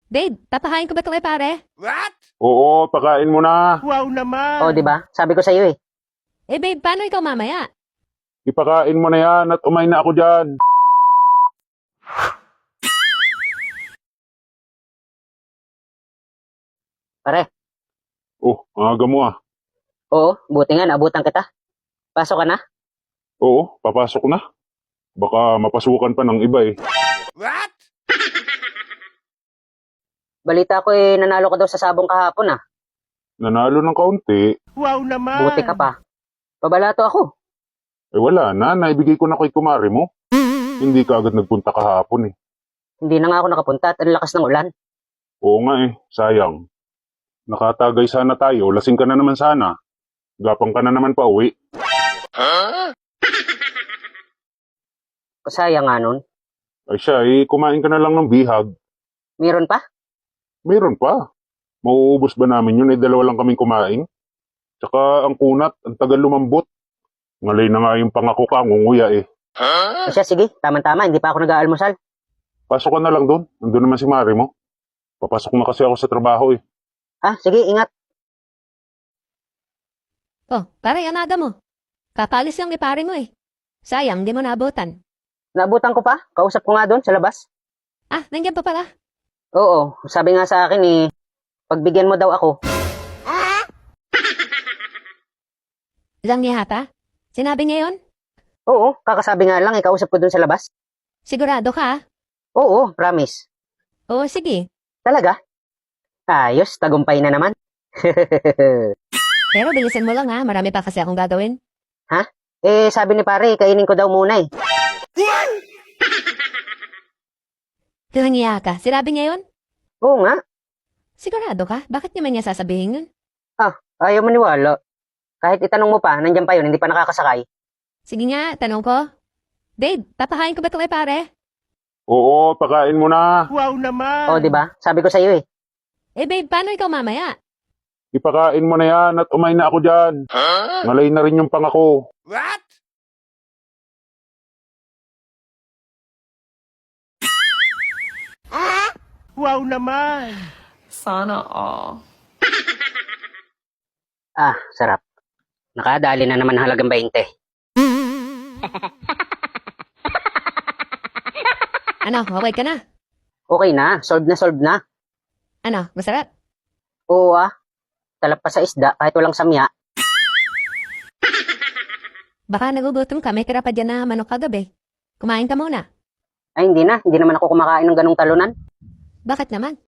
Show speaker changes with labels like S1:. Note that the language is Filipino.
S1: Babe, papahain ko ba ito kay pare?
S2: Oo, pakain mo na.
S3: Wow naman!
S4: Oh, di ba? Sabi ko sa iyo eh.
S1: Eh babe, paano ikaw mamaya?
S2: Ipakain mo na yan at umay na ako dyan.
S4: Pare,
S2: Oh, aga mo ah.
S4: oo, buti nga naabutan kita. Pasok ka na?
S2: Oo, papasok na. Baka mapasukan pa ng iba eh.
S4: Balita ko eh, nanalo ka daw sa sabong kahapon ah.
S2: Nanalo ng kaunti.
S3: Wow naman!
S4: Buti ka pa. Pabalato ako.
S2: Eh wala na, naibigay ko na kay kumari mo. Hindi ka agad nagpunta kahapon eh.
S4: Hindi na nga ako nakapunta at ang lakas ng ulan.
S2: Oo nga eh, sayang. Nakatagay sana tayo, lasing ka na naman sana. Gapang ka na naman pa uwi.
S4: Sayang nga nun.
S2: Ay siya eh, kumain ka na lang ng bihag.
S4: Meron pa?
S2: Mayroon pa. Mauubos ba namin yun? Eh, dalawa lang kaming kumain. Tsaka ang kunat, ang tagal lumambot. Ngalay na nga yung pangako ka, ngunguya eh.
S4: O siya, sige, tama-tama, hindi pa ako nag-aalmusal.
S2: Pasok ka na lang doon. Nandun naman si Mari mo. Papasok na kasi ako sa trabaho eh.
S4: Ah, sige, ingat.
S1: Oh, pare, ang aga mo. Kakalis lang ni pare mo eh. Sayang, di mo naabutan.
S4: Naabutan ko pa, kausap ko nga doon sa labas.
S1: Ah, nandiyan pa pala.
S4: Oo, sabi nga sa akin eh, pagbigyan mo daw ako.
S1: Lang niya hata? Sinabi niya yun?
S4: Oo, kakasabi nga lang eh, kausap ko doon sa labas.
S1: Sigurado ka ah?
S4: Oo, promise.
S1: Oo, sige.
S4: Talaga? Ayos, tagumpay na naman.
S1: Pero bilisan mo lang ha, marami pa kasi akong gagawin.
S4: Eh, sabi ni pare, kainin ko daw muna eh.
S1: Lang niya ka? Sinabi niya yun?
S4: Oo nga,
S1: Sigurado ka? Bakit naman niya sasabihin yun?
S4: ayaw maniwala. Kahit itanong mo pa, nandyan pa yun, hindi pa nakakasakay.
S1: Sige nga, tanong ko. Babe, papahain ko ba ito kay pare?
S2: Oo, pakain mo na.
S3: Wow naman!
S4: Oh, di ba? Sabi ko sa iyo eh.
S1: Eh babe, paano ikaw mamaya?
S2: Ipakain mo na yan at umay na ako dyan. Ngalay na rin yung pangako.
S3: Wow naman!
S5: Sana all.
S4: Ah, sarap. Nakadali na naman halagang 20.
S1: Ano, okay ka na?
S4: Okay na, solve na.
S1: Ano, masarap?
S4: Oo ah, talap pa sa isda kahit walang samya.
S1: Baka nagugutom ka, may tira pa dyan na manok kagabi. Kumain ka muna.
S4: Ay hindi naman ako kumakain ng ganong talunan.
S1: Bakit naman?